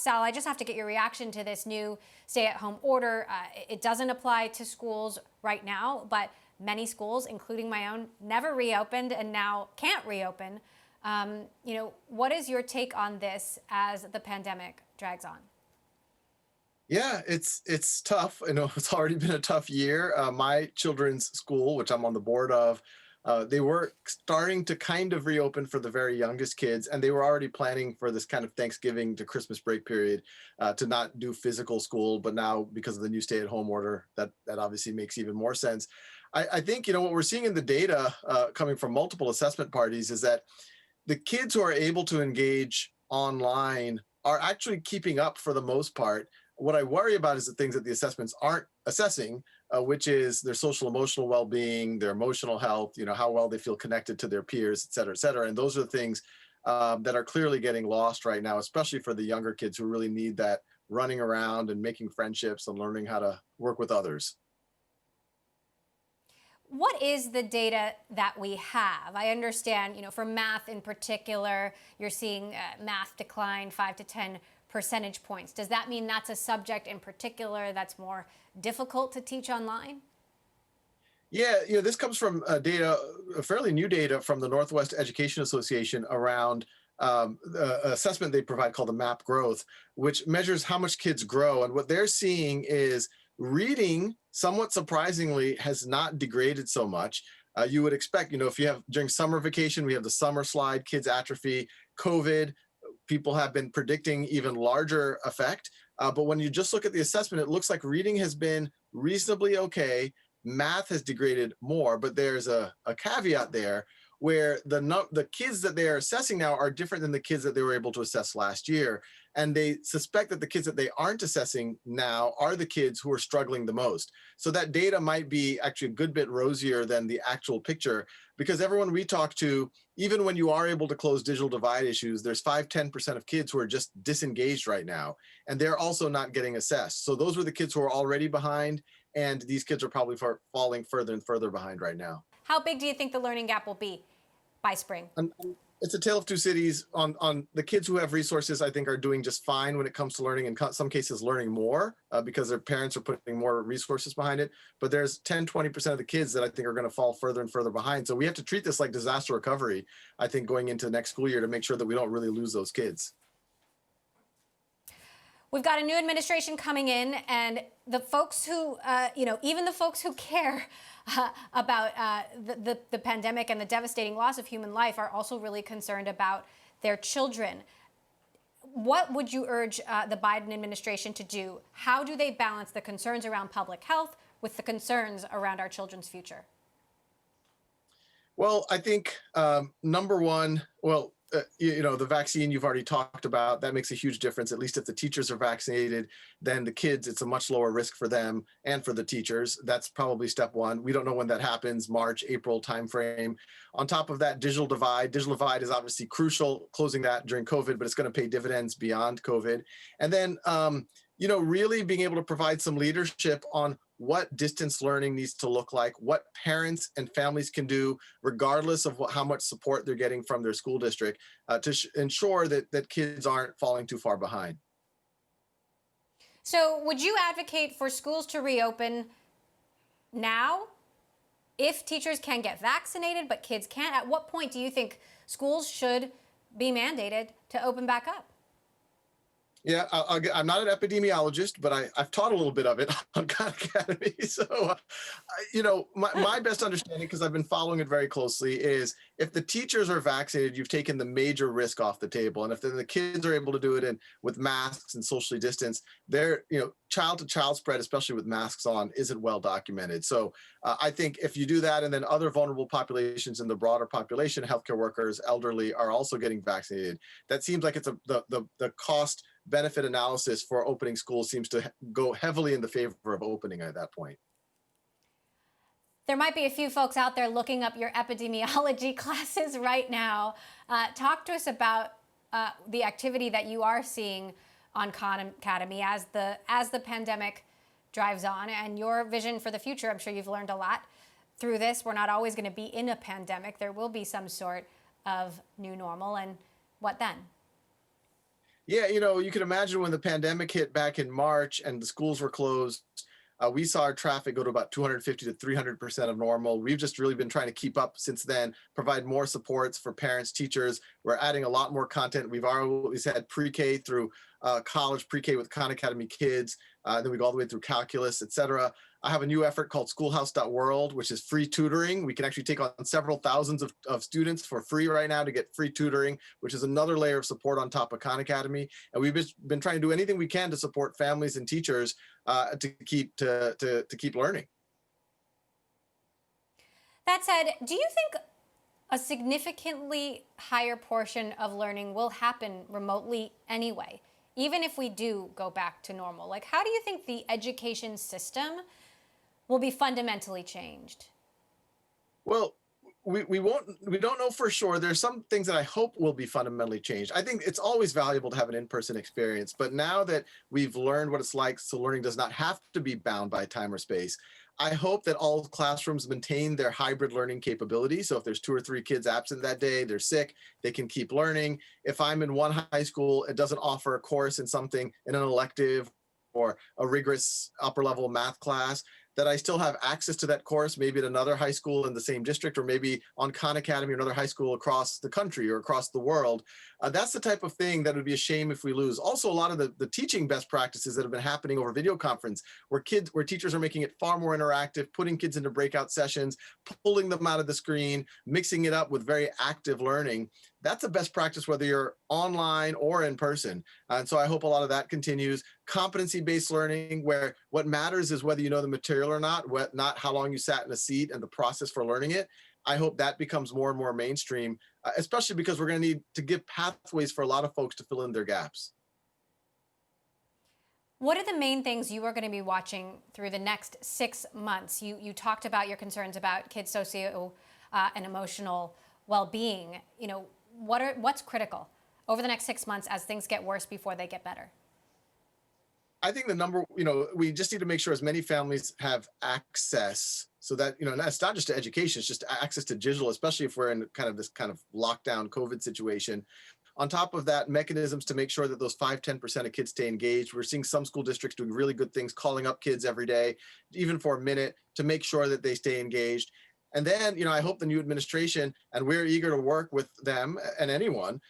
Sal, I just have to get your reaction to this new stay-at-home order. It doesn't apply to schools right now, but many schools, including my own, never reopened and now can't reopen. What is your take on this as the pandemic drags on? Yeah, it's tough. I know it's already been a tough year. My children's school, which I'm on the board of, they were starting to kind of reopen for the very youngest kids, and they were already planning for this kind of Thanksgiving to Christmas break period to not do physical school. But now, because of the new stay-at-home order, that obviously makes even more sense. I think what we're seeing in the data coming from multiple assessment parties is that the kids who are able to engage online are actually keeping up for the most part. What I worry about is the things that the assessments aren't assessing, which is their social emotional well-being, their emotional health, how well they feel connected to their peers, et cetera, et cetera. And those are the things that are clearly getting lost right now, especially for the younger kids who really need that running around and making friendships and learning how to work with others. What is the data that we have? I understand, for math in particular, you're seeing math decline 5 to 10 percentage points. Does that mean that's a subject in particular that's more difficult to teach online? Yeah, this comes from data, fairly new data from the Northwest Education Association around the assessment they provide called the MAP growth, which measures how much kids grow. And what they're seeing is reading, somewhat surprisingly, has not degraded so much. You would expect, if you have during summer vacation, we have the summer slide, kids atrophy, COVID, people have been predicting even larger effect. But when you just look at the assessment, it looks like reading has been reasonably okay. Math has degraded more, but there's a caveat there where the kids that they are assessing now are different than the kids that they were able to assess last year. And they suspect that the kids that they aren't assessing now are the kids who are struggling the most. So that data might be actually a good bit rosier than the actual picture, because everyone we talk to, even when you are able to close digital divide issues, there's 5-10% of kids who are just disengaged right now, and they're also not getting assessed. So those were the kids who are already behind, and these kids are probably falling further and further behind right now. How big do you think the learning gap will be by spring? And it's a tale of two cities. On the kids who have resources, I think, are doing just fine when it comes to learning, in some cases learning more because their parents are putting more resources behind it. But there's 10-20% of the kids that I think are going to fall further and further behind. So we have to treat this like disaster recovery, I think, going into the next school year to make sure that we don't really lose those kids. We've got a new administration coming in, and the folks who, even the folks who care about the pandemic and the devastating loss of human life are also really concerned about their children. What would you urge the Biden administration to do? How do they balance the concerns around public health with the concerns around our children's future? Well, I think number one, the vaccine you've already talked about, that makes a huge difference. At least if the teachers are vaccinated, then the kids, it's a much lower risk for them and for the teachers. That's probably step one. We don't know when that happens, March, April timeframe. On top of that, digital divide. Digital divide is obviously crucial, closing that during COVID, but it's going to pay dividends beyond COVID. And then, really being able to provide some leadership on what distance learning needs to look like, what parents and families can do, regardless of how much support they're getting from their school district, to ensure that kids aren't falling too far behind. So would you advocate for schools to reopen now if teachers can get vaccinated but kids can't? At what point do you think schools should be mandated to open back up? Yeah, I'm not an epidemiologist, but I've taught a little bit of it on Khan Academy. So, my best understanding, because I've been following it very closely, is if the teachers are vaccinated, you've taken the major risk off the table. And if then the kids are able to do it with masks and socially distanced, child-to-child spread, especially with masks on, isn't well documented. So I think if you do that, and then other vulnerable populations in the broader population, healthcare workers, elderly, are also getting vaccinated, that seems like it's the cost benefit analysis for opening schools seems to go heavily in the favor of opening at that point. There might be a few folks out there looking up your epidemiology classes right now. Talk to us about the activity that you are seeing on Khan Academy as the pandemic drives on, and your vision for the future. I'm sure you've learned a lot through this. We're not always going to be in a pandemic. There will be some sort of new normal, and what then? Yeah, you can imagine when the pandemic hit back in March and the schools were closed, we saw our traffic go to about 250 to 300% of normal. We've just really been trying to keep up since then, provide more supports for parents, teachers. We're adding a lot more content. We've always had pre-K through college, pre-K with Khan Academy kids, then we go all the way through calculus, et cetera. I have a new effort called schoolhouse.world, which is free tutoring. We can actually take on several thousands of students for free right now to get free tutoring, which is another layer of support on top of Khan Academy. And we've just been trying to do anything we can to support families and teachers to keep learning. That said, do you think a significantly higher portion of learning will happen remotely anyway, even if we do go back to normal? Like, how do you think the education system will be fundamentally changed? Well, we don't know for sure. There's some things that I hope will be fundamentally changed. I think it's always valuable to have an in-person experience, but now that we've learned what it's like, so learning does not have to be bound by time or space. I hope that all classrooms maintain their hybrid learning capability. So if there's 2 or 3 kids absent that day, they're sick, they can keep learning. If I'm in one high school, it doesn't offer a course in something in an elective or a rigorous upper level math class, that I still have access to that course, maybe at another high school in the same district, or maybe on Khan Academy or another high school across the country or across the world. That's the type of thing that would be a shame if we lose. Also, a lot of the teaching best practices that have been happening over video conference, where teachers are making it far more interactive, putting kids into breakout sessions, pulling them out of the screen, mixing it up with very active learning. That's a best practice whether you're online or in person. And so I hope a lot of that continues. Competency-based learning, where what matters is whether you know the material or not, not how long you sat in a seat and the process for learning it. I hope that becomes more and more mainstream, especially because we're going to need to give pathways for a lot of folks to fill in their gaps. What are the main things you are going to be watching through the next 6 months? You talked about your concerns about kids' socio and emotional well-being. What's critical over the next 6 months as things get worse before they get better? I think we just need to make sure as many families have access so that, it's not just to education, it's just access to digital, especially if we're in kind of this kind of lockdown COVID situation. On top of that, mechanisms to make sure that those 5-10% of kids stay engaged. We're seeing some school districts doing really good things, calling up kids every day, even for a minute, to make sure that they stay engaged. And then, I hope the new administration, and we're eager to work with them and anyone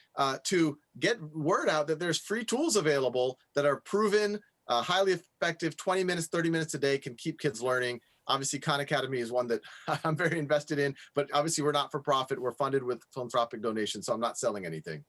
to get word out that there's free tools available that are proven, highly effective, 20 minutes, 30 minutes a day, can keep kids learning. Obviously, Khan Academy is one that I'm very invested in, but obviously we're not for profit. We're funded with philanthropic donations, so I'm not selling anything.